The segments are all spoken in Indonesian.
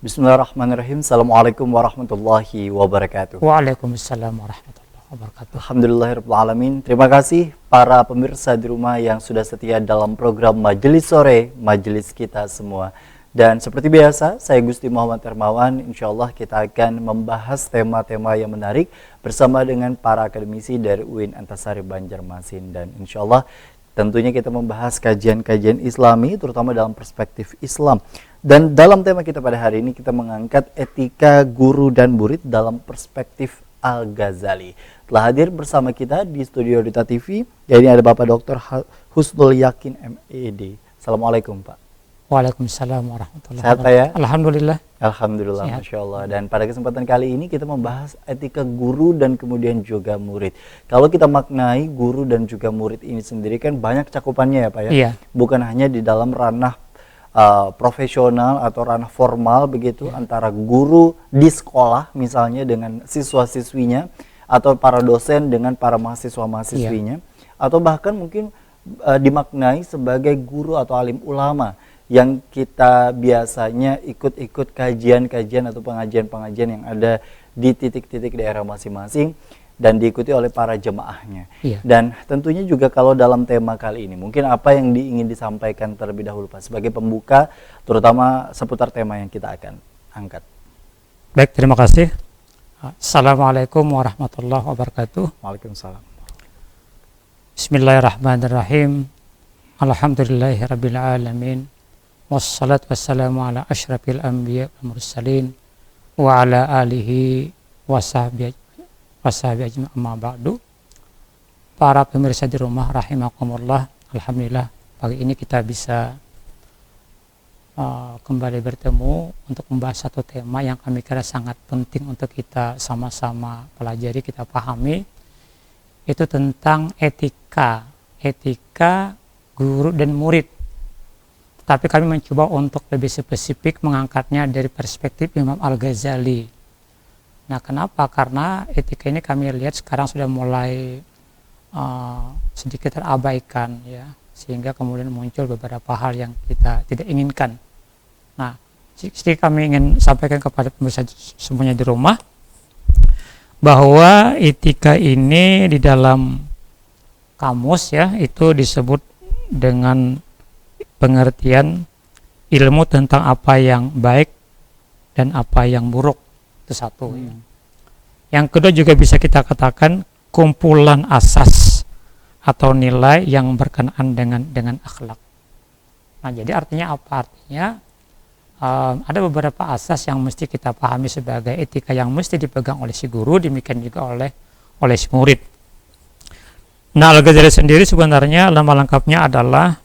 Bismillahirrahmanirrahim. Assalamualaikum warahmatullahi wabarakatuh. Waalaikumsalam warahmatullahi wabarakatuh. Alhamdulillahirabbil alamin. Terima kasih para pemirsa di rumah yang sudah setia dalam program Majelis Sore, Majelis kita semua. Dan seperti biasa, saya Gusti Muhammad Hermawan. Insyaallah kita akan membahas tema-tema yang menarik bersama dengan para akademisi dari UIN Antasari Banjarmasin. Dan insyaallah tentunya kita membahas kajian-kajian Islami, terutama dalam perspektif Islam. Dan dalam tema kita pada hari ini kita mengangkat etika guru dan murid dalam perspektif Al-Ghazali. Telah hadir bersama kita di studio Duta TV, yaitu ada Bapak Dr. Husnul Yakin MED. Assalamualaikum Pak. Waalaikumsalam warahmatullahi Sehat Pak ya? Alhamdulillah. Alhamdulillah, Sehat. Masya Allah. Dan pada kesempatan kali ini kita membahas etika guru dan kemudian juga murid. Kalau kita maknai guru dan juga murid ini sendiri kan banyak cakupannya ya Pak ya? Iya. Bukan hanya di dalam ranah profesional atau ranah formal begitu antara guru di sekolah misalnya dengan siswa-siswinya atau para dosen dengan para mahasiswa-mahasiswinya atau bahkan mungkin dimaknai sebagai guru atau alim ulama yang kita biasanya ikut-ikut kajian-kajian atau pengajian-pengajian yang ada di titik-titik daerah masing-masing dan diikuti oleh para jemaahnya. Iya. Dan tentunya juga kalau dalam tema kali ini, mungkin apa yang ingin disampaikan terlebih dahulu Pak, sebagai pembuka, terutama seputar tema yang kita akan angkat. Baik, terima kasih. Assalamualaikum warahmatullahi wabarakatuh. Waalaikumsalam. Bismillahirrahmanirrahim. Alhamdulillahirabbil alamin. Wassalatu wassalamu ala asyrafil anbiya wal mursalin wa ala alihi wasahbihi ajma'in, amma ba'du. Para pemirsa di rumah rahimakumullah, alhamdulillah pagi ini kita bisa kembali bertemu untuk membahas satu tema yang kami kira sangat penting untuk kita sama-sama pelajari, kita pahami, itu tentang etika guru dan murid. Tapi kami mencoba untuk lebih spesifik mengangkatnya dari perspektif Imam Al-Ghazali. Nah, kenapa? Karena etika ini kami lihat sekarang sudah mulai sedikit terabaikan ya, sehingga kemudian muncul beberapa hal yang kita tidak inginkan. Nah, sedikit kami ingin sampaikan kepada pemirsa semuanya di rumah bahwa etika ini di dalam kamus ya itu disebut dengan pengertian ilmu tentang apa yang baik dan apa yang buruk. Itu satu. Yang kedua juga bisa kita katakan kumpulan asas atau nilai yang berkenaan dengan akhlak. Nah, jadi artinya apa? Artinya ada beberapa asas yang mesti kita pahami sebagai etika yang mesti dipegang oleh si guru, demikian juga oleh si murid. Nah, Al-Ghazali sendiri sebenarnya nama lengkapnya adalah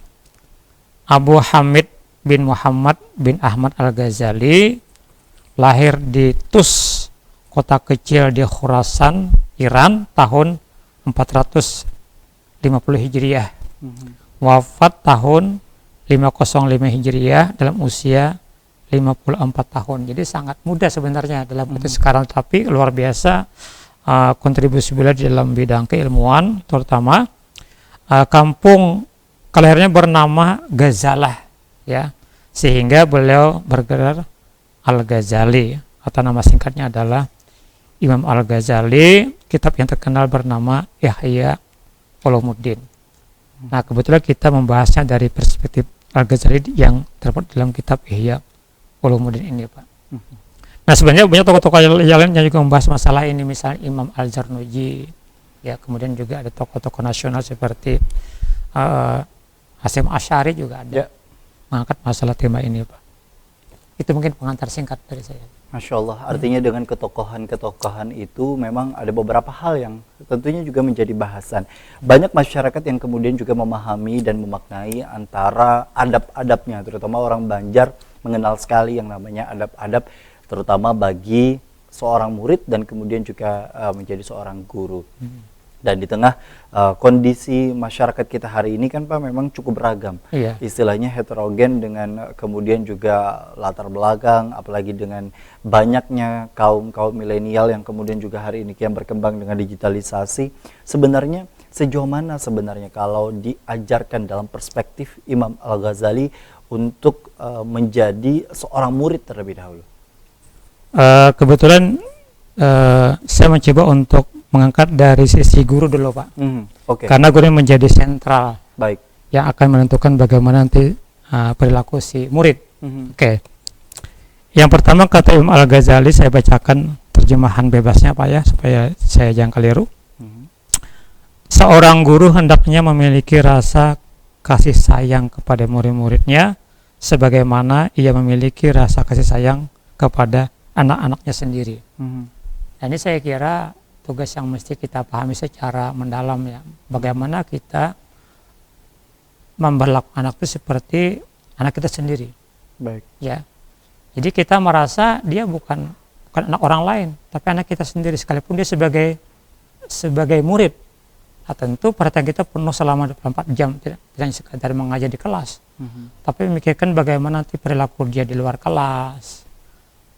Abu Hamid bin Muhammad bin Ahmad Al-Ghazali, lahir di Tus, kota kecil di Khurasan, Iran, tahun 450 Hijriah. Wafat tahun 505 Hijriah dalam usia 54 tahun. Jadi sangat muda sebenarnya dalam konteks sekarang, tapi luar biasa kontribusi beliau di dalam bidang keilmuan, terutama kampung kelahirannya bernama Ghazalah ya, sehingga beliau bergelar Al-Ghazali atau nama singkatnya adalah Imam Al-Ghazali. Kitab yang terkenal bernama Ihya Ulumuddin. Nah, kebetulan kita membahasnya dari perspektif Al-Ghazali yang terdapat dalam kitab Ihya Ulumuddin ini Pak. Nah, sebenarnya banyak tokoh-tokoh yang lain yang juga membahas masalah ini, misalnya Imam Al-Zarnuji ya, kemudian juga ada tokoh-tokoh nasional seperti Hasyim Asy'ari juga ada mengangkat masalah tema ini Pak. Itu mungkin pengantar singkat dari saya. Masya Allah, artinya dengan ketokohan-ketokohan itu memang ada beberapa hal yang tentunya juga menjadi bahasan. Banyak masyarakat yang kemudian juga memahami dan memaknai antara adab-adabnya, terutama orang Banjar mengenal sekali yang namanya adab-adab, terutama bagi seorang murid dan kemudian juga menjadi seorang guru. Dan di tengah kondisi masyarakat kita hari ini kan Pak memang cukup beragam. Iya. Istilahnya heterogen dengan kemudian juga latar belakang, apalagi dengan banyaknya kaum milenial yang kemudian juga hari ini kian berkembang dengan digitalisasi. Sebenarnya sejauh mana sebenarnya kalau diajarkan dalam perspektif Imam Al-Ghazali untuk menjadi seorang murid terlebih dahulu? Kebetulan saya mencoba untuk mengangkat dari sisi guru dulu, Pak. Oke. Karena guru ini menjadi sentral Baik. yang akan menentukan bagaimana nanti perilaku si murid. Oke. Yang pertama kata Imam Al-Ghazali, saya bacakan terjemahan bebasnya, Pak ya, supaya saya jangan keliru. Seorang guru hendaknya memiliki rasa kasih sayang kepada murid-muridnya sebagaimana ia memiliki rasa kasih sayang kepada anak-anaknya sendiri. Nah, ini saya kira tugas yang mesti kita pahami secara mendalam ya. Bagaimana kita memperlakukan anak itu seperti anak kita sendiri. Baik. Ya. Jadi kita merasa dia bukan anak orang lain, tapi anak kita sendiri, sekalipun dia sebagai murid. Nah, tentu perhatian kita penuh selama 24 jam, tidak sekadar mengajar di kelas, tapi memikirkan bagaimana nanti perilaku dia di luar kelas,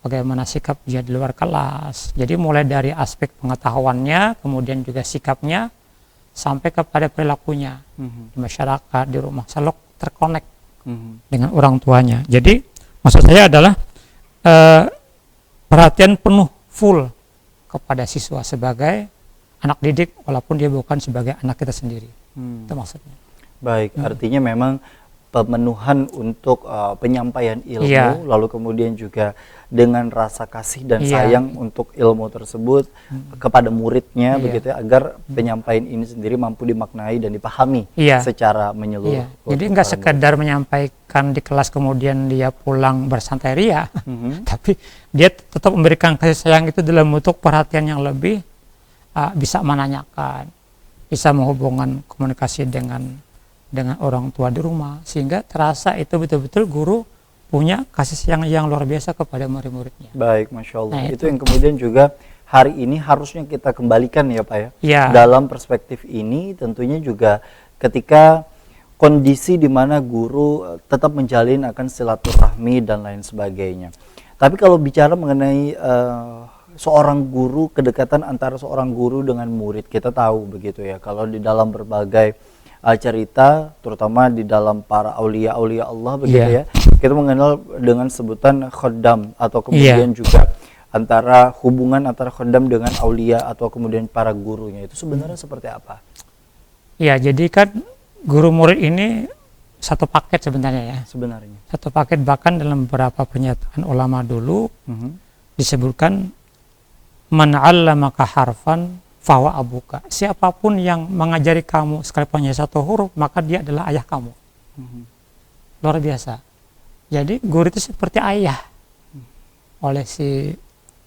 bagaimana sikap dia di luar kelas. Jadi mulai dari aspek pengetahuannya, kemudian juga sikapnya, sampai kepada perilakunya di masyarakat, di rumah, selalu terkonek dengan orang tuanya. Jadi maksud saya adalah perhatian penuh full kepada siswa sebagai anak didik, walaupun dia bukan sebagai anak kita sendiri. Itu maksudnya. Baik, artinya memang pemenuhan untuk penyampaian ilmu, lalu kemudian juga dengan rasa kasih dan sayang untuk ilmu tersebut kepada muridnya, begitu ya, agar penyampaian ini sendiri mampu dimaknai dan dipahami secara menyeluruh. Jadi nggak sekedar menyampaikan di kelas kemudian dia pulang bersantai ria, tapi dia tetap memberikan kasih sayang itu dalam bentuk perhatian yang lebih, bisa menanyakan, bisa menghubungkan komunikasi dengan orang tua di rumah, sehingga terasa itu betul-betul guru punya kasih sayang yang luar biasa kepada murid-muridnya. Baik, Masya Allah. Nah, itu yang kemudian juga hari ini harusnya kita kembalikan ya Pak ya. Dalam perspektif ini tentunya juga ketika kondisi di mana guru tetap menjalin akan silaturahmi dan lain sebagainya. Tapi kalau bicara mengenai seorang guru, kedekatan antara seorang guru dengan murid, kita tahu begitu ya, kalau di dalam berbagai cerita, terutama di dalam para aulia-aulia Allah begitu ya, kita mengenal dengan sebutan khaddam, atau kemudian juga antara hubungan antara khaddam dengan aulia atau kemudian para gurunya, itu sebenarnya seperti apa? Ya, jadi kan guru murid ini satu paket sebenarnya ya. Sebenarnya. Satu paket, bahkan dalam beberapa pernyataan ulama dulu disebutkan man 'allamaka harfan fahuwa abuka. Siapapun yang mengajari kamu sekalipun hanya satu huruf, maka dia adalah ayah kamu. Luar biasa. Jadi guru itu seperti ayah oleh si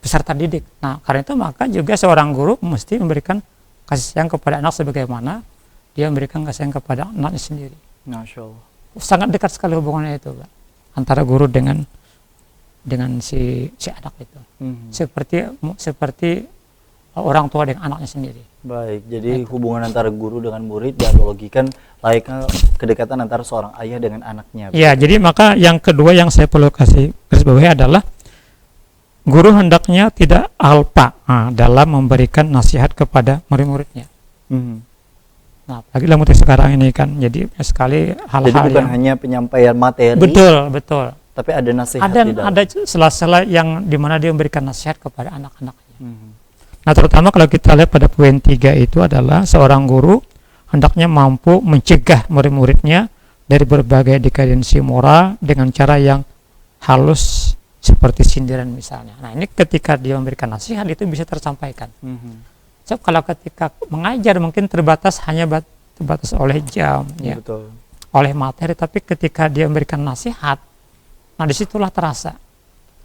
peserta didik. Nah, karena itu maka juga seorang guru mesti memberikan kasih sayang kepada anak sebagaimana dia memberikan kasih sayang kepada anaknya sendiri. Masya Allah. Sangat dekat sekali hubungannya itu, Pak, antara guru dengan si anak itu. Seperti orang tua dengan anaknya sendiri. Baik, jadi hubungan antara guru dengan murid dianalogikan layaknya kedekatan antara seorang ayah dengan anaknya. Ya, jadi maka yang kedua yang saya perlu kasih garis bawahi adalah guru hendaknya tidak alpa dalam memberikan nasihat kepada murid-muridnya. Nah, apalagi dalam konteks sekarang ini kan, jadi sekali hal-hal. Jadi bukan hanya penyampaian materi. Betul. Tapi ada nasihat di dalam. Ada sela-sela yang dimana dia memberikan nasihat kepada anak-anaknya. Nah, terutama kalau kita lihat pada poin 3 itu adalah seorang guru hendaknya mampu mencegah murid-muridnya dari berbagai dekadensi moral dengan cara yang halus seperti sindiran misalnya. Nah, ini ketika dia memberikan nasihat itu bisa tersampaikan. So, kalau ketika mengajar mungkin terbatas oleh jam, ya, oleh materi, tapi ketika dia memberikan nasihat, nah disitulah terasa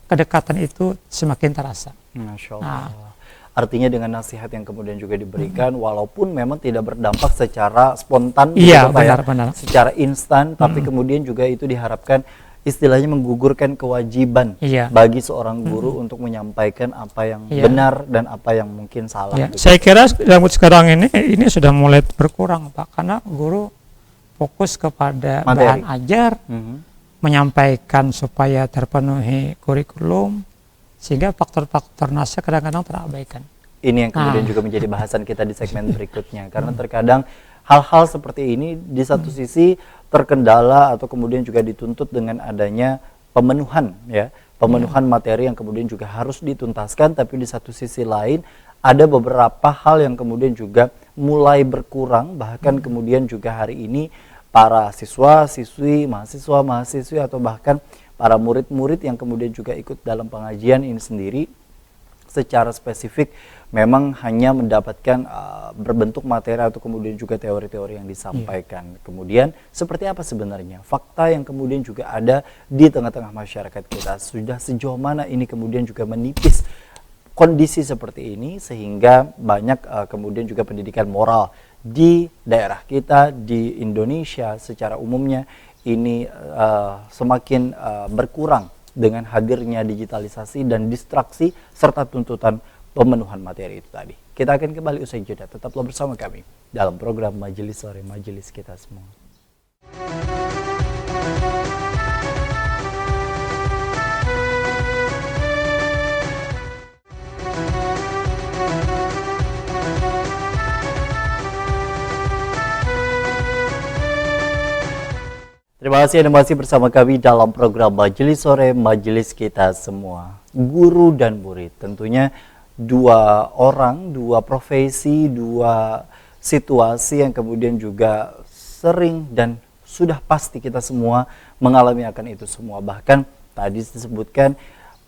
kedekatan itu semakin terasa. Masya Allah. Artinya dengan nasihat yang kemudian juga diberikan, walaupun memang tidak berdampak secara spontan, benar. secara instan, tapi kemudian juga itu diharapkan istilahnya menggugurkan kewajiban bagi seorang guru untuk menyampaikan apa yang benar dan apa yang mungkin salah. Gitu. Saya kira dalam sekarang ini sudah mulai berkurang, Pak, karena guru fokus kepada bahan ajar, menyampaikan supaya terpenuhi kurikulum, sehingga faktor-faktor nasihat kadang-kadang terabaikan. Ini yang kemudian juga menjadi bahasan kita di segmen berikutnya, karena terkadang hal-hal seperti ini di satu sisi terkendala atau kemudian juga dituntut dengan adanya pemenuhan pemenuhan materi yang kemudian juga harus dituntaskan, tapi di satu sisi lain ada beberapa hal yang kemudian juga mulai berkurang, bahkan kemudian juga hari ini para siswa, siswi, mahasiswa, mahasiswi atau bahkan para murid-murid yang kemudian juga ikut dalam pengajian ini sendiri secara spesifik memang hanya mendapatkan berbentuk materi atau kemudian juga teori-teori yang disampaikan. Kemudian seperti apa sebenarnya fakta yang kemudian juga ada di tengah-tengah masyarakat kita, sudah sejauh mana ini kemudian juga menipis kondisi seperti ini sehingga banyak kemudian juga pendidikan moral di daerah kita, di Indonesia secara umumnya ini semakin berkurang dengan hadirnya digitalisasi dan distraksi serta tuntutan pemenuhan materi itu tadi. Kita akan kembali usai jeda, tetaplah bersama kami dalam program Majelis Sore, Majelis Kita Semua. Terima kasih Anda masih bersama kami dalam program Majelis Sore, Majelis Kita Semua. Guru dan murid tentunya dua orang, dua profesi, dua situasi yang kemudian juga sering dan sudah pasti kita semua mengalami akan itu semua. Bahkan tadi disebutkan,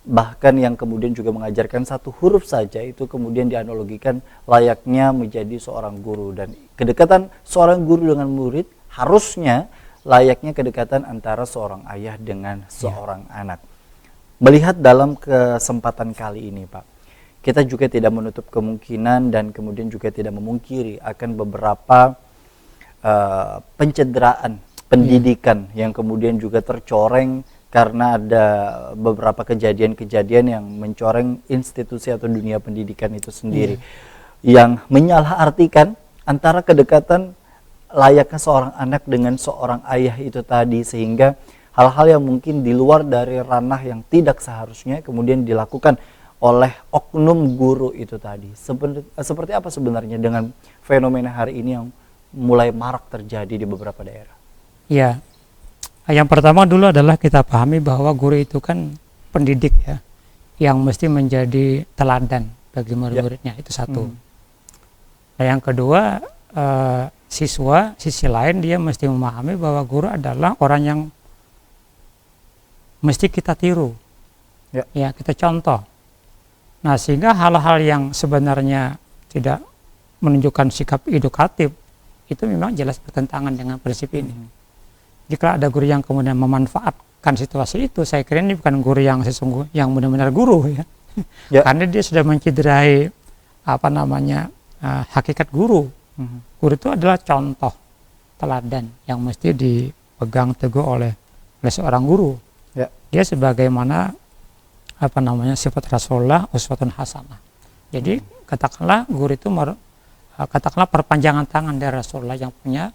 bahkan yang kemudian juga mengajarkan satu huruf saja itu kemudian dianalogikan layaknya menjadi seorang guru. Dan kedekatan seorang guru dengan murid harusnya layaknya kedekatan antara seorang ayah dengan seorang anak. Melihat dalam kesempatan kali ini Pak, kita juga tidak menutup kemungkinan dan kemudian juga tidak memungkiri akan beberapa pencederaan pendidikan yang kemudian juga tercoreng karena ada beberapa kejadian-kejadian yang mencoreng institusi atau dunia pendidikan itu sendiri, yang menyalahartikan antara kedekatan layaknya seorang anak dengan seorang ayah itu tadi, sehingga hal-hal yang mungkin di luar dari ranah yang tidak seharusnya kemudian dilakukan oleh oknum guru itu tadi. Seperti apa sebenarnya dengan fenomena hari ini yang mulai marak terjadi di beberapa daerah? Ya, yang pertama dulu adalah kita pahami bahwa guru itu kan pendidik ya, yang mesti menjadi teladan bagi murid-muridnya, itu satu. Nah yang kedua, siswa, sisi lain dia mesti memahami bahwa guru adalah orang yang mesti kita tiru, ya kita contoh. Nah sehingga hal-hal yang sebenarnya tidak menunjukkan sikap edukatif itu memang jelas bertentangan dengan prinsip ini. Jika ada guru yang kemudian memanfaatkan situasi itu, saya kira ini bukan guru yang sesungguhnya, yang benar-benar guru ya, karena dia sudah mencederai hakikat guru. Guru itu adalah contoh teladan yang mesti dipegang teguh oleh seorang guru. Dia sebagaimana sifat Rasulullah uswatun hasanah. Jadi katakanlah guru itu katakanlah perpanjangan tangan dari Rasulullah yang punya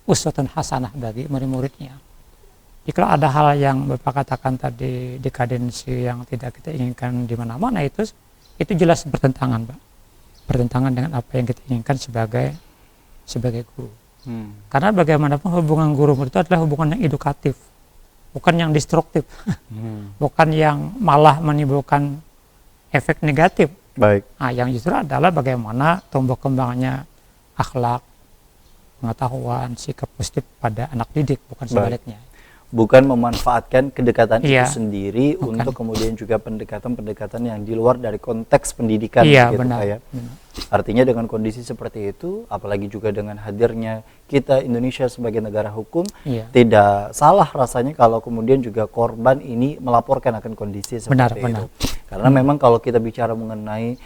uswatun hasanah bagi murid-muridnya. Jika ada hal yang Bapak katakan tadi, dekadensi yang tidak kita inginkan di mana-mana, itu jelas bertentangan, Pak. Bertentangan dengan apa yang kita inginkan sebagai guru. Karena bagaimanapun hubungan guru murid itu adalah hubungan yang edukatif, bukan yang destruktif, bukan yang malah menimbulkan efek negatif. Baik. Nah, yang justru adalah bagaimana tumbuh kembangnya akhlak, pengetahuan, sikap positif pada anak didik, bukan sebaliknya. Bukan memanfaatkan kedekatan itu sendiri bukan. Untuk kemudian juga pendekatan-pendekatan yang di luar dari konteks pendidikan. Benar. Ya. Artinya dengan kondisi seperti itu, apalagi juga dengan hadirnya kita Indonesia sebagai negara hukum, tidak salah rasanya kalau kemudian juga korban ini melaporkan akan kondisi seperti itu. Karena memang kalau kita bicara mengenai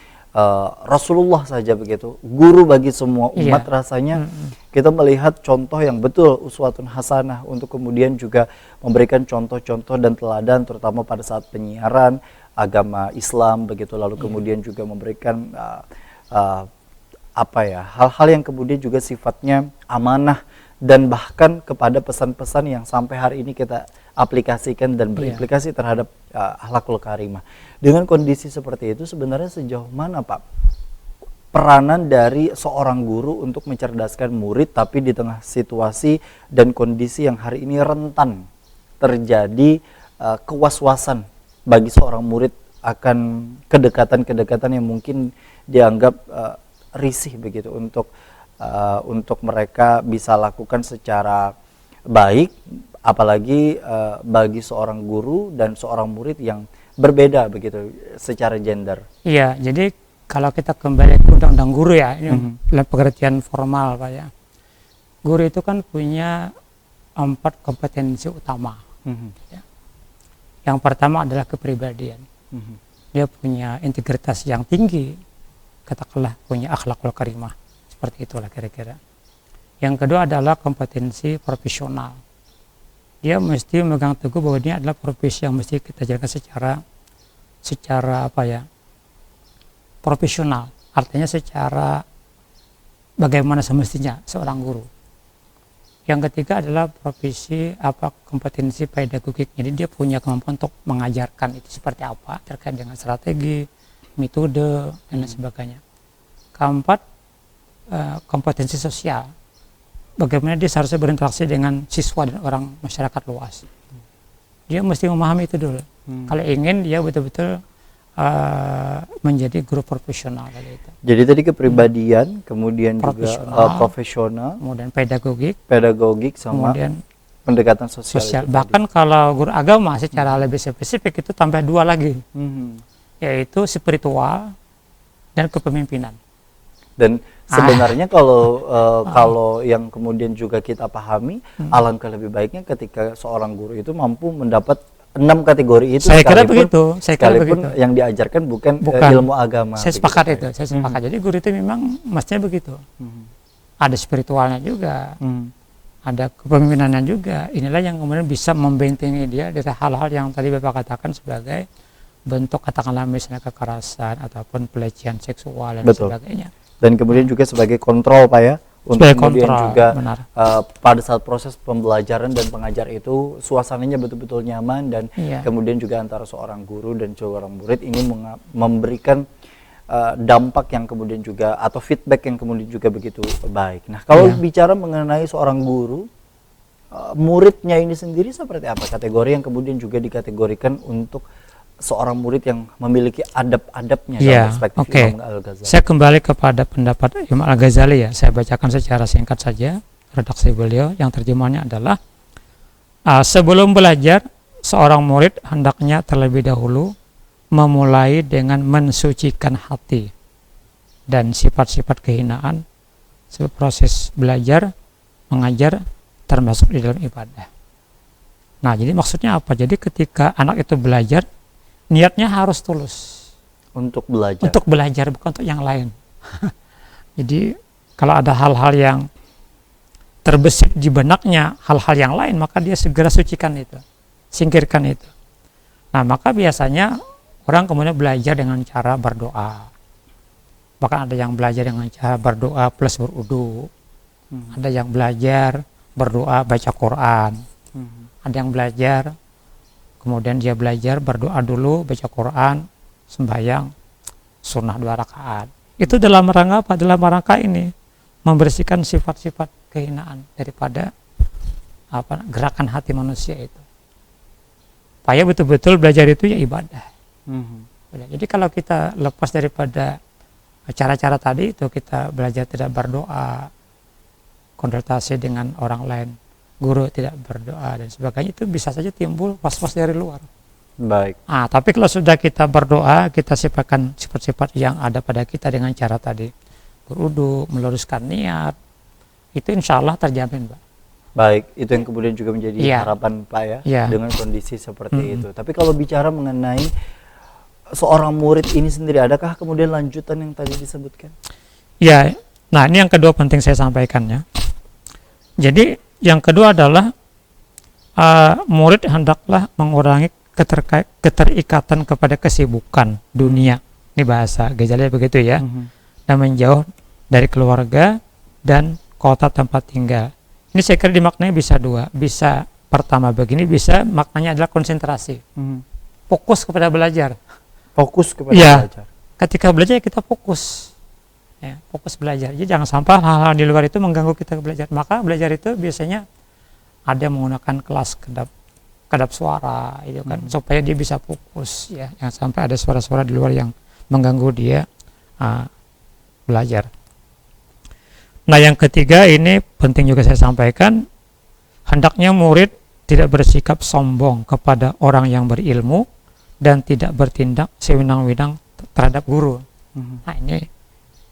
Rasulullah saja begitu, guru bagi semua umat, rasanya kita melihat contoh yang betul, uswatun hasanah, untuk kemudian juga memberikan contoh-contoh dan teladan terutama pada saat penyiaran agama Islam begitu, lalu kemudian juga memberikan hal-hal yang kemudian juga sifatnya amanah dan bahkan kepada pesan-pesan yang sampai hari ini kita aplikasikan dan berimplikasi terhadap akhlakul karimah. Dengan kondisi seperti itu sebenarnya sejauh mana Pak peranan dari seorang guru untuk mencerdaskan murid, tapi di tengah situasi dan kondisi yang hari ini rentan terjadi kewaswasan bagi seorang murid akan kedekatan-kedekatan yang mungkin dianggap risih begitu untuk mereka bisa lakukan secara baik, apalagi bagi seorang guru dan seorang murid yang berbeda begitu secara gender. Iya, jadi kalau kita kembali ke undang-undang guru ya, ini dalam pengertian formal Pak ya. Guru itu kan punya 4 kompetensi utama. Ya. Yang pertama adalah kepribadian. Dia punya integritas yang tinggi, katakanlah punya akhlakul karimah, seperti itulah kira-kira. Yang kedua adalah kompetensi profesional. Dia mesti memegang teguh bahwa ini adalah profesi yang mesti kita jalankan secara apa ya, profesional. Artinya secara bagaimana semestinya seorang guru. Yang ketiga adalah profesi kompetensi pedagogik. Jadi dia punya kemampuan untuk mengajarkan itu seperti apa terkait dengan strategi, metode dan lain sebagainya. Keempat, kompetensi sosial. Bagaimana dia seharusnya berinteraksi dengan siswa dan orang masyarakat luas. Dia mesti memahami itu dulu. Kalau ingin dia betul-betul menjadi guru profesional itu. Jadi tadi kepribadian, kemudian juga profesional, kemudian pedagogik sama kemudian pendekatan sosial. Bahkan kalau guru agama secara lebih spesifik itu tambah 2 lagi, yaitu spiritual dan kepemimpinan. Dan sebenarnya kalau yang kemudian juga kita pahami, alangkah lebih baiknya ketika seorang guru itu mampu mendapat 6 kategori itu. Saya kira begitu. Yang diajarkan bukan ilmu agama. Saya sepakat itu. Saya sepakat. Jadi guru itu memang mestinya begitu. Ada spiritualnya juga, ada kepemimpinannya juga. Inilah yang kemudian bisa membentengi dia dari hal-hal yang tadi Bapak katakan sebagai bentuk katakanlah misalnya kekerasan ataupun pelecehan seksual dan sebagainya. Dan kemudian juga sebagai kontrol Pak ya, untuk kemudian juga pada saat proses pembelajaran dan pengajar itu suasananya betul-betul nyaman dan kemudian juga antara seorang guru dan seorang murid ini memberikan dampak yang kemudian juga atau feedback yang kemudian juga begitu baik. Nah kalau bicara mengenai seorang guru, muridnya ini sendiri seperti apa kategori yang kemudian juga dikategorikan untuk seorang murid yang memiliki adab-adabnya dalam perspektif Imam Al-Ghazali. Saya kembali kepada pendapat Imam Al-Ghazali ya. Saya bacakan secara singkat saja redaksi beliau yang terjemahannya adalah sebelum belajar seorang murid hendaknya terlebih dahulu memulai dengan mensucikan hati dan sifat-sifat kehinaan sebab proses belajar mengajar termasuk di dalam ibadah. Nah, jadi maksudnya apa? Jadi ketika anak itu belajar niatnya harus tulus untuk belajar. Untuk belajar bukan untuk yang lain. Jadi kalau ada hal-hal yang terbesit di benaknya, hal-hal yang lain, maka dia segera sucikan itu, singkirkan itu. Nah, maka biasanya orang kemudian belajar dengan cara berdoa. Bahkan ada yang belajar dengan cara berdoa plus berudu. Ada yang belajar berdoa baca Quran. Ada yang belajar kemudian dia belajar berdoa dulu, baca Quran, sembahyang, sunnah 2 rakaat. Itu dalam rangka apa? Dalam rangka ini membersihkan sifat-sifat kehinaan daripada gerakan hati manusia itu. Supaya betul-betul belajar itu ya ibadah. Jadi kalau kita lepas daripada cara-cara tadi itu, kita belajar tidak berdoa, konsultasi dengan orang lain, guru tidak berdoa dan sebagainya, itu bisa saja timbul was-was dari luar. Baik. Tapi kalau sudah kita berdoa, kita sifatkan sifat-sifat yang ada pada kita dengan cara tadi berudu, meluruskan niat, itu insya Allah terjamin, Pak. Baik, itu yang kemudian juga menjadi harapan Pak ya, dengan kondisi seperti itu. Tapi kalau bicara mengenai seorang murid ini sendiri, adakah kemudian lanjutan yang tadi disebutkan? Ya, nah ini yang kedua penting saya sampaikan ya. Jadi yang kedua adalah murid hendaklah mengurangi keterikatan kepada kesibukan dunia. Ini bahasa Ghazali begitu ya. Dan menjauh dari keluarga dan kota tempat tinggal. Ini saya kira dimaknai bisa 2. Bisa pertama begini, bisa maknanya adalah konsentrasi. Fokus kepada belajar. Fokus kepada belajar. Ketika belajar kita fokus. Ya, fokus belajar. Jadi jangan sampai hal-hal di luar itu mengganggu kita belajar. Maka belajar itu biasanya ada yang menggunakan kelas kedap kedap suara itu kan, supaya dia bisa fokus ya, jangan sampai ada suara-suara di luar yang mengganggu dia belajar. Nah, yang ketiga ini penting juga saya sampaikan, hendaknya murid tidak bersikap sombong kepada orang yang berilmu dan tidak bertindak sewenang-wenang terhadap guru. Nah,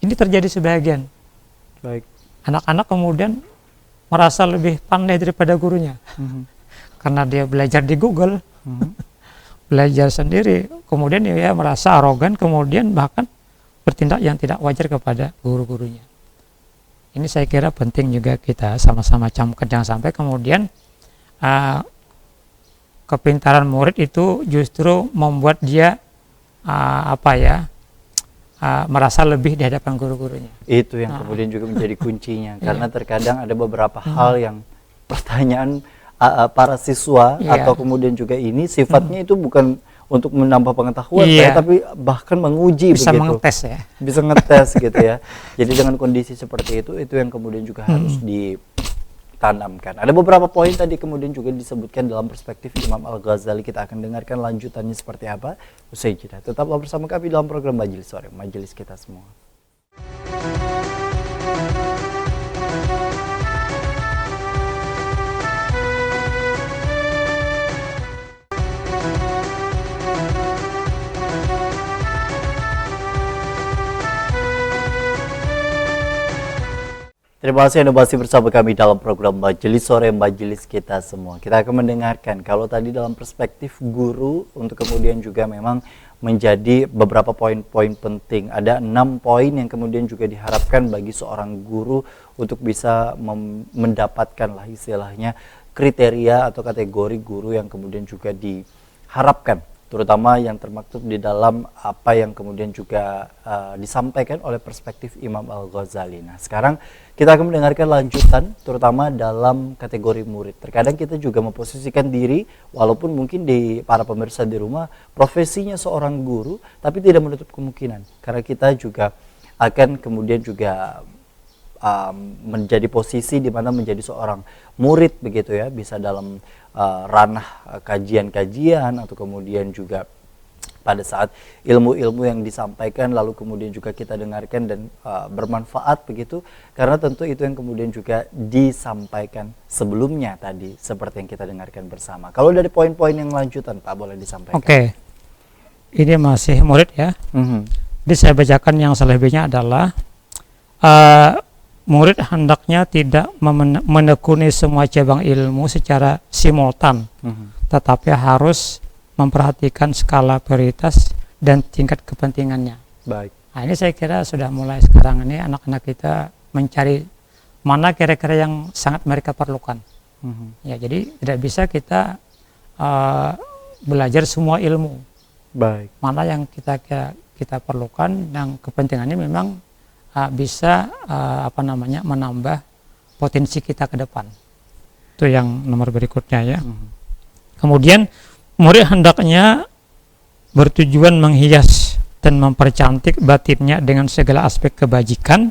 ini terjadi sebagian. Baik. Anak-anak kemudian merasa lebih pandai daripada gurunya. Karena dia belajar di Google, belajar sendiri, kemudian dia merasa arogan, kemudian bahkan bertindak yang tidak wajar kepada guru-gurunya. Ini saya kira penting juga kita sama-sama camkan, jangan sampai kemudian kepintaran murid itu justru membuat dia merasa lebih di hadapan guru-gurunya. Itu yang kemudian juga menjadi kuncinya, karena terkadang ada beberapa hal yang pertanyaan para siswa atau kemudian juga ini sifatnya itu bukan untuk menambah pengetahuan saya, tapi bahkan menguji, bisa begitu. Mengetes ya. Bisa ngetes gitu ya. Jadi dengan kondisi seperti itu yang kemudian juga harus ditanamkan. Ada beberapa poin tadi kemudian juga disebutkan dalam perspektif Imam Al-Ghazali. Kita akan dengarkan lanjutannya seperti apa usai jeda. Tetaplah bersama kami dalam program Majelis Sore, Majelis Kita Semua. Terima kasih Anda masih bersama kami dalam program Majelis Sore, Majelis Kita Semua. Kita akan mendengarkan, kalau tadi dalam perspektif guru, untuk kemudian juga memang menjadi beberapa poin-poin penting. Ada 6 poin yang kemudian juga diharapkan bagi seorang guru untuk bisa mendapatkan lah istilahnya kriteria atau kategori guru yang kemudian juga diharapkan, terutama yang termaktub di dalam apa yang kemudian juga disampaikan oleh perspektif Imam Al-Ghazali. Nah, sekarang kita akan mendengarkan lanjutan, terutama dalam kategori murid. Terkadang kita juga memposisikan diri, walaupun mungkin di para pemirsa di rumah, profesinya seorang guru, tapi tidak menutup kemungkinan. Karena kita juga akan kemudian juga menjadi posisi di mana menjadi seorang murid begitu ya, bisa dalam ranah kajian-kajian atau kemudian juga pada saat ilmu-ilmu yang disampaikan lalu kemudian juga kita dengarkan dan bermanfaat begitu, karena tentu itu yang kemudian juga disampaikan sebelumnya tadi seperti yang kita dengarkan bersama. Kalau dari poin-poin yang lanjutan Pak, boleh disampaikan. Oke. Ini masih murid ya. Jadi saya bacakan yang selebihnya adalah murid hendaknya tidak menekuni semua cabang ilmu secara simultan, tetapi harus memperhatikan skala prioritas dan tingkat kepentingannya. Baik. Nah, ini saya kira sudah mulai sekarang ini anak-anak kita mencari mana kira-kira yang sangat mereka perlukan. Ya, jadi tidak bisa kita belajar semua ilmu. Baik. Mana yang kita perlukan yang kepentingannya memang bisa menambah potensi kita ke depan. Itu yang nomor berikutnya ya. Kemudian murid hendaknya bertujuan menghias dan mempercantik batinnya dengan segala aspek kebajikan,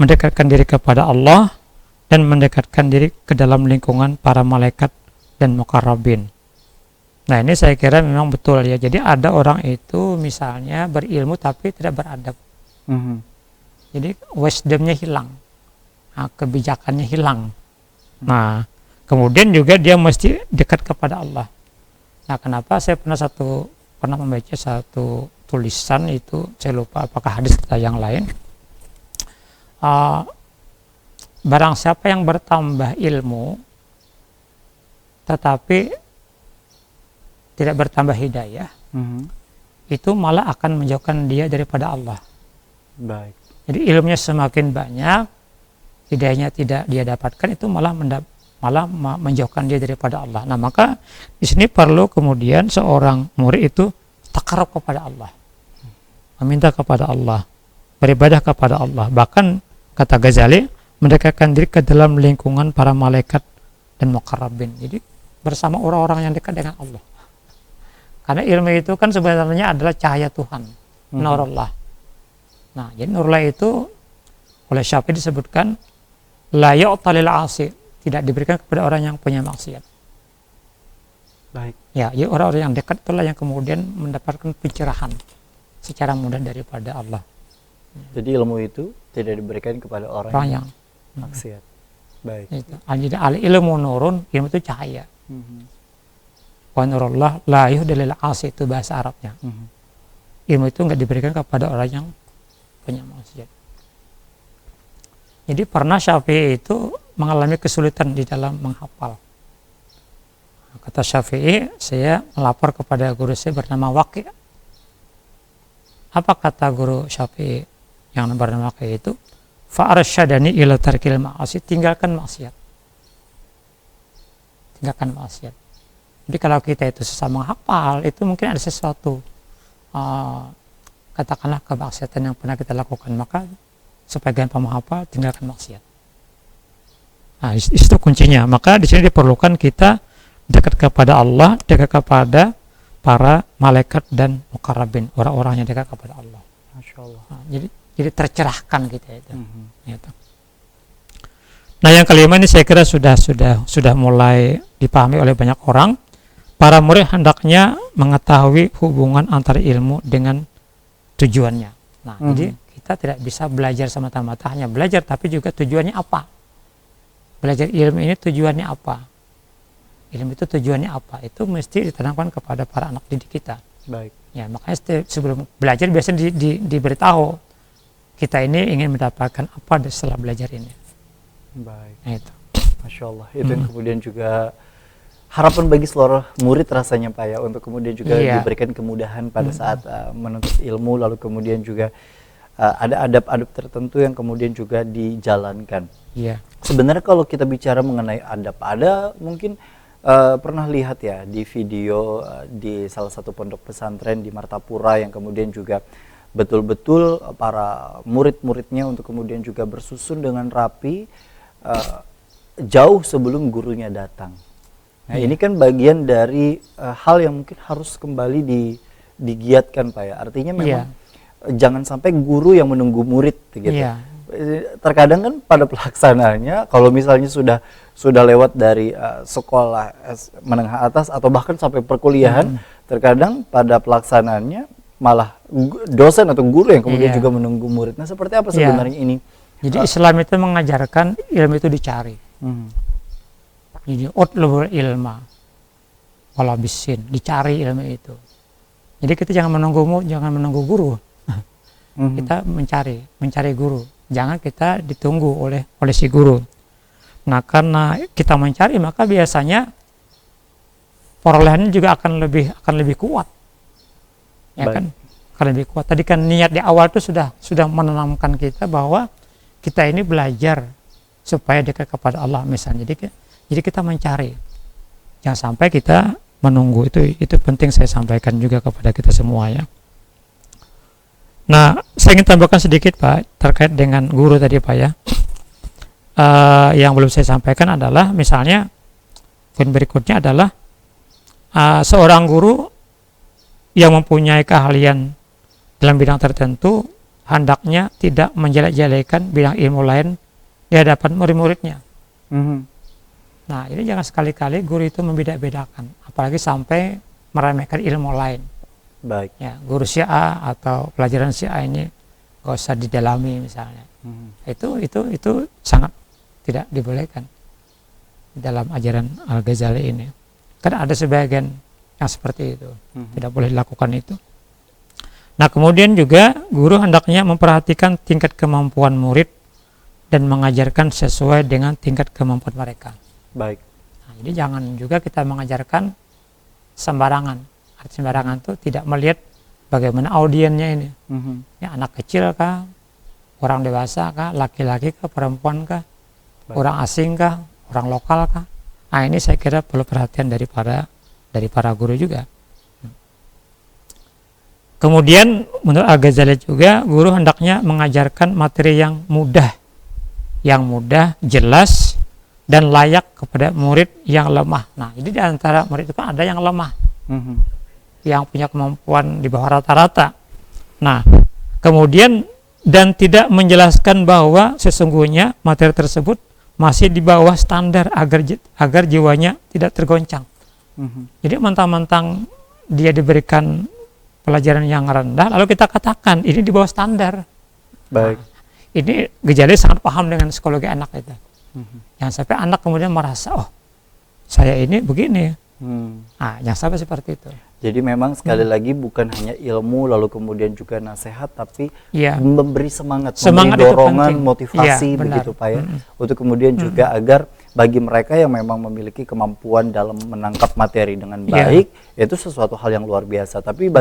mendekatkan diri kepada Allah dan mendekatkan diri ke dalam lingkungan para malaikat dan muqarrabin. Nah, ini saya kira memang betul ya. Jadi ada orang itu misalnya berilmu tapi tidak beradab. Jadi wisdomnya hilang, kebijakannya hilang. Nah, kemudian juga dia mesti dekat kepada Allah. Nah, kenapa saya pernah membaca satu tulisan itu, saya lupa apakah hadis atau yang lain. Barang siapa yang bertambah ilmu tetapi tidak bertambah hidayah, itu malah akan menjauhkan dia daripada Allah. Baik. Jadi ilmunya semakin banyak, hidayahnya tidak dia dapatkan, itu malah menjauhkan dia daripada Allah. Nah, maka di sini perlu kemudian seorang murid itu takarrub kepada Allah, meminta kepada Allah, beribadah kepada Allah. Bahkan kata Ghazali, mendekatkan diri ke dalam lingkungan para malaikat dan muqarrabin. Jadi bersama orang-orang yang dekat dengan Allah. Karena ilmu itu kan sebenarnya adalah cahaya Tuhan, nurullah. Nah, jadi nurullah itu oleh Syafi'i disebutkan la yu'ta lil 'asi, tidak diberikan kepada orang yang punya maksiat. Baik. Ya, jadi orang-orang yang dekat itulah yang kemudian mendapatkan pencerahan secara mudah daripada Allah. Jadi ilmu itu tidak diberikan kepada orang Orang yang yang maksiat. Baik. itu. Jadi al ilmu nurun, ilmu itu cahaya. Mhm. Wa nurullah la yuhdilil asi, itu bahasa Arabnya. Mhm. Ilmu itu enggak diberikan kepada orang yang punya maksiat. Jadi pernah Syafi'i itu mengalami kesulitan di dalam menghafal. Kata Syafi'i, saya melapor kepada guru saya bernama Waqi'. Apa kata guru Syafi'i yang bernama Waqi' itu? Fa'arsyadani ila tarkil ma'asi, tinggalkan maksiat. Tinggalkan maksiat. Jadi kalau kita itu susah menghafal, itu mungkin ada sesuatu katakanlah kemaksiatan yang pernah kita lakukan, maka supaya gampang menghafal, tinggalkan maksiat. Nah, itu kuncinya. Maka di sini diperlukan kita dekat kepada Allah, dekat kepada para malaikat dan muqarrabin, orang-orang yang dekat kepada Allah. Masya Allah. Nah, jadi tercerahkan kita itu. Mhm. Gitu. Nah, yang kelima ini saya kira sudah mulai dipahami oleh banyak orang. Para murid hendaknya mengetahui hubungan antara ilmu dengan tujuannya. Nah, jadi kita tidak bisa belajar semata-mata hanya belajar, tapi juga tujuannya apa? Belajar ilmu ini tujuannya apa? Ilmu itu tujuannya apa? Itu mesti ditanamkan kepada para anak didik kita. Baik. Ya, makanya sebelum belajar biasanya diberitahu kita ini ingin mendapatkan apa setelah belajar ini. Baik. Nah, itu. Masya Allah. Itu yang kemudian juga harapan bagi seluruh murid rasanya Pak ya, untuk kemudian juga Iya. diberikan kemudahan pada saat menuntut ilmu, lalu kemudian juga ada adab-adab tertentu yang kemudian juga dijalankan. Iya. Sebenarnya kalau kita bicara mengenai adab, ada mungkin pernah lihat ya di video di salah satu pondok pesantren di Martapura yang kemudian juga betul-betul para murid-muridnya untuk kemudian juga bersusun dengan rapi jauh sebelum gurunya datang. Nah, ini kan bagian dari hal yang mungkin harus kembali digiatkan Pak ya. Artinya memang jangan sampai guru yang menunggu murid gitu. Iya. Terkadang kan pada pelaksanaannya kalau misalnya sudah lewat dari sekolah menengah atas atau bahkan sampai perkuliahan, terkadang pada pelaksanaannya malah dosen atau guru yang kemudian juga menunggu murid. Nah, seperti apa sebenarnya ini? Jadi Islam itu mengajarkan ilmu itu dicari. Jadi utlubul ilma wala bisin, dicari ilmu itu. Jadi kita jangan menunggu guru. Kita mencari guru. Jangan kita ditunggu oleh si guru. Nah, karena kita mencari, maka biasanya perolehannya juga akan lebih kuat. Ya kan? Akan lebih kuat. Tadi kan niat di awal itu sudah menanamkan kita bahwa kita ini belajar supaya dekat kepada Allah misalnya. Jadi kita mencari. Jangan sampai kita menunggu. Itu penting saya sampaikan juga kepada kita semua ya. Nah, saya ingin tambahkan sedikit Pak terkait dengan guru tadi Pak ya. Yang belum saya sampaikan adalah misalnya poin berikutnya adalah seorang guru yang mempunyai keahlian dalam bidang tertentu hendaknya tidak menjelek-jelekan bidang ilmu lain di hadapan murid-muridnya. Nah, ini jangan sekali-kali guru itu membeda-bedakan, apalagi sampai meremehkan ilmu lain. Baik. Ya, guru si A atau pelajaran si A ini gak usah didalami misalnya. Itu sangat tidak dibolehkan dalam ajaran Al-Ghazali ini. Karena ada sebagian yang seperti itu, tidak boleh dilakukan itu. Nah, kemudian juga guru hendaknya memperhatikan tingkat kemampuan murid dan mengajarkan sesuai dengan tingkat kemampuan mereka. Baik. Nah, jadi jangan juga kita mengajarkan sembarangan. Arti sembarangan itu tidak melihat bagaimana audiennya ini. Ya, anak kecil kah, orang dewasa kah, laki-laki kah, perempuan kah, orang asing kah, orang lokal kah. Nah, ini saya kira perlu perhatian dari para guru juga. Kemudian menurut Al-Ghazali juga guru hendaknya mengajarkan materi yang mudah, jelas dan layak kepada murid yang lemah. Nah, jadi di antara murid itu kan ada yang lemah, yang punya kemampuan di bawah rata-rata. Nah, kemudian dan tidak menjelaskan bahwa sesungguhnya materi tersebut masih di bawah standar agar jiwanya tidak tergoncang. Jadi mentang-mentang dia diberikan pelajaran yang rendah, lalu kita katakan ini di bawah standar. Baik. Ini Ghazali sangat paham dengan psikologi anak itu. Jangan sampai anak kemudian merasa, oh saya ini begini. Jangan sampai seperti itu. Jadi memang sekali lagi bukan hanya ilmu lalu kemudian juga nasihat, tapi memberi semangat memberi dorongan, motivasi, begitu Pak ya. Untuk kemudian juga agar bagi mereka yang memang memiliki kemampuan dalam menangkap materi dengan baik, itu sesuatu hal yang luar biasa. Tapi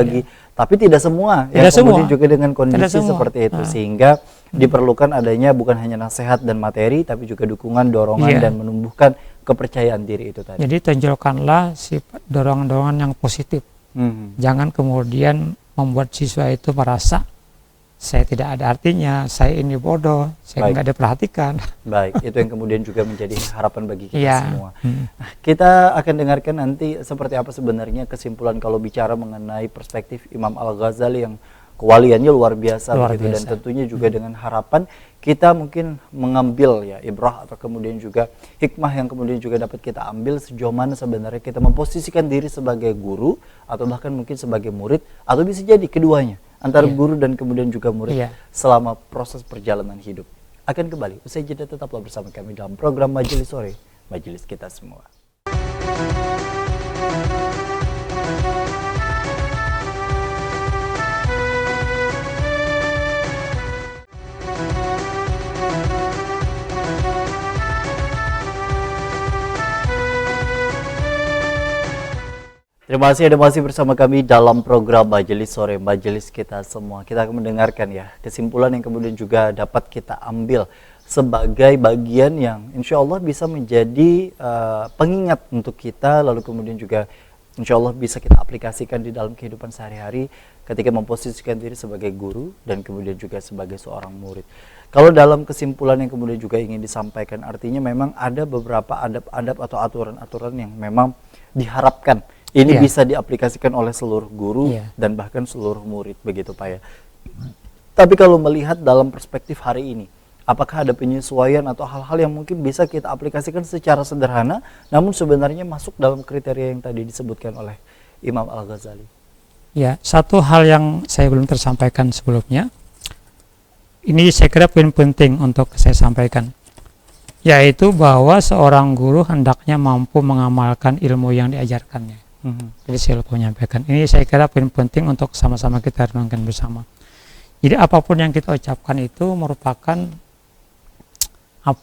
tapi tidak semua yang kemudian juga dengan kondisi seperti itu, sehingga diperlukan adanya bukan hanya nasihat dan materi, tapi juga dukungan, dorongan dan menumbuhkan kepercayaan diri itu tadi. Jadi tonjolkanlah sifat dorongan-dorongan yang positif. Jangan kemudian membuat siswa itu merasa saya tidak ada artinya, saya ini bodoh, saya nggak diperhatikan. Baik, itu yang kemudian juga menjadi harapan bagi kita semua. Nah, kita akan dengarkan nanti seperti apa sebenarnya kesimpulan kalau bicara mengenai perspektif Imam Al-Ghazali yang kewaliannya luar biasa, begitu. Dan tentunya juga dengan harapan kita mungkin mengambil ibrah atau kemudian juga hikmah yang kemudian juga dapat kita ambil sejauh mana sebenarnya kita memposisikan diri sebagai guru atau bahkan mungkin sebagai murid, atau bisa jadi keduanya, antara guru dan kemudian juga murid selama proses perjalanan hidup. Akan kembali usai jeda, tetaplah bersama kami dalam program Majelis Sore, Majelis Kita Semua. Terima kasih Anda masih bersama kami dalam program Majelis Sore, Majelis Kita Semua. Kita akan mendengarkan kesimpulan yang kemudian juga dapat kita ambil sebagai bagian yang insya Allah bisa menjadi pengingat untuk kita, lalu kemudian juga insya Allah bisa kita aplikasikan di dalam kehidupan sehari-hari ketika memposisikan diri sebagai guru dan kemudian juga sebagai seorang murid. Kalau dalam kesimpulan yang kemudian juga ingin disampaikan, artinya memang ada beberapa adab-adab atau aturan-aturan yang memang diharapkan ini bisa diaplikasikan oleh seluruh guru dan bahkan seluruh murid, begitu Pak ya. Tapi kalau melihat dalam perspektif hari ini, apakah ada penyesuaian atau hal-hal yang mungkin bisa kita aplikasikan secara sederhana, namun sebenarnya masuk dalam kriteria yang tadi disebutkan oleh Imam Al-Ghazali? Ya, satu hal yang saya belum tersampaikan sebelumnya, ini saya kira poin penting untuk saya sampaikan, yaitu bahwa seorang guru hendaknya mampu mengamalkan ilmu yang diajarkannya. Jadi saya lupa menyampaikan. Ini saya kira poin penting untuk sama-sama kita renungkan bersama. Jadi apapun yang kita ucapkan itu merupakan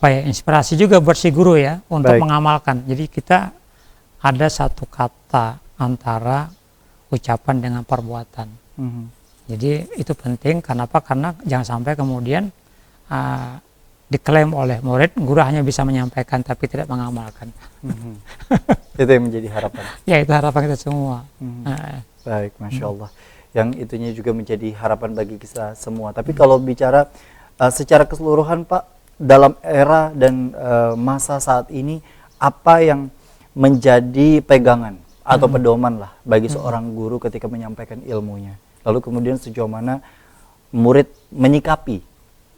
inspirasi juga buat si guru ya untuk mengamalkan. Jadi kita ada satu kata antara ucapan dengan perbuatan. Jadi itu penting. Kenapa? Karena jangan sampai kemudian diklaim oleh murid, guru hanya bisa menyampaikan tapi tidak mengamalkan. Itu yang menjadi harapan. Ya, itu harapan kita semua. Baik, Masya Allah. Yang itunya juga menjadi harapan bagi kita semua. Tapi kalau bicara secara keseluruhan Pak, dalam era dan masa saat ini, apa yang menjadi pegangan atau pedoman lah bagi seorang guru ketika menyampaikan ilmunya? Lalu kemudian sejauh mana murid menyikapi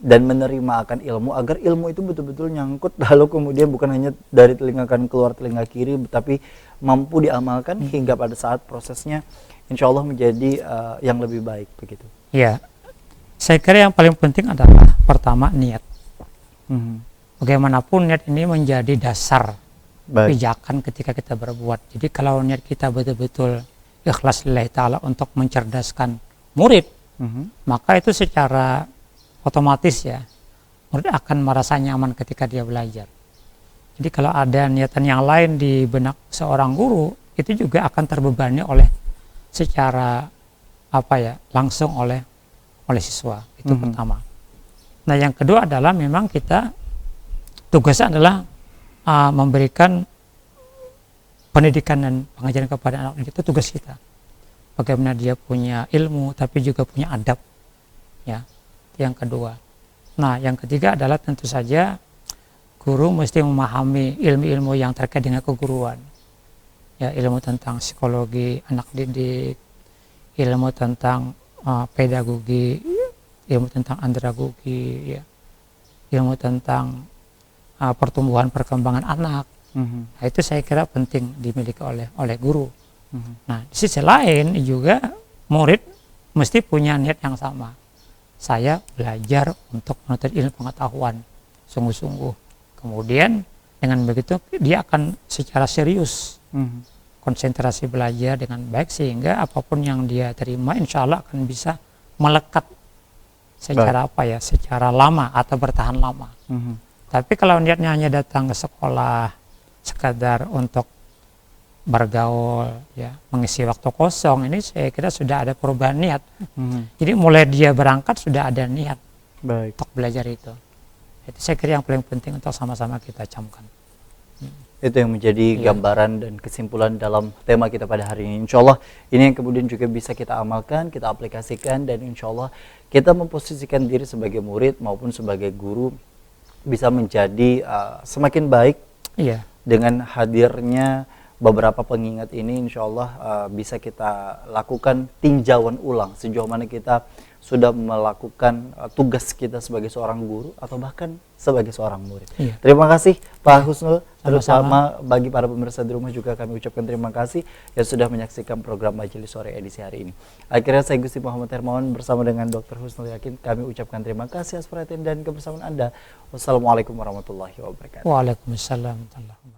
dan menerima akan ilmu agar ilmu itu betul-betul nyangkut, lalu kemudian bukan hanya dari telinga kanan keluar telinga kiri, tapi mampu diamalkan hingga pada saat prosesnya insya Allah menjadi yang lebih baik, begitu. Ya, saya kira yang paling penting adalah pertama niat. Bagaimanapun niat ini menjadi dasar pijakan ketika kita berbuat. Jadi kalau niat kita betul-betul ikhlas lillahi ta'ala untuk mencerdaskan murid, maka itu secara otomatis ya murid akan merasa nyaman ketika dia belajar. Jadi kalau ada niatan yang lain di benak seorang guru, itu juga akan terbebani oleh secara langsung oleh siswa. Itu pertama. Nah, yang kedua adalah memang kita tugasnya adalah memberikan pendidikan dan pengajaran kepada anak, itu tugas kita. Bagaimana dia punya ilmu tapi juga punya adab, ya. Yang kedua. Nah, yang ketiga adalah tentu saja guru mesti memahami ilmu-ilmu yang terkait dengan keguruan. Ya, ilmu tentang psikologi anak didik, ilmu tentang pedagogi, ilmu tentang andragogi, ya. Ilmu tentang pertumbuhan perkembangan anak, Nah, itu saya kira penting dimiliki oleh guru. Nah, di sisi lain juga murid mesti punya niat yang sama. Saya belajar untuk menuntut ilmu pengetahuan sungguh-sungguh. Kemudian dengan begitu dia akan secara serius konsentrasi belajar dengan baik, sehingga apapun yang dia terima insya Allah akan bisa melekat secara secara lama atau bertahan lama. Tapi kalau niatnya hanya datang ke sekolah sekadar untuk bergaul, ya, mengisi waktu kosong, ini saya kira sudah ada perubahan niat. Jadi mulai dia berangkat sudah ada niat untuk belajar itu. Itu saya kira yang paling penting untuk sama-sama kita camkan. Itu yang menjadi gambaran dan kesimpulan dalam tema kita pada hari ini. Insya Allah ini yang kemudian juga bisa kita amalkan, kita aplikasikan, dan insya Allah kita memposisikan diri sebagai murid maupun sebagai guru bisa menjadi semakin baik. Dengan hadirnya beberapa pengingat ini, insya Allah bisa kita lakukan tinjauan ulang sejauh mana kita sudah melakukan tugas kita sebagai seorang guru atau bahkan sebagai seorang murid. Terima kasih Pak Husnul, terutama bagi para pemirsa di rumah juga kami ucapkan terima kasih yang sudah menyaksikan program Majelis Sore edisi hari ini. Akhirnya saya Gusti Muhammad Hermawan bersama dengan Dr. Husnul Yakin kami ucapkan terima kasih atas perhatian dan kebersamaan Anda. Wassalamualaikum warahmatullahi wabarakatuh. Waalaikumsalam warahmatullahi wabarakatuh.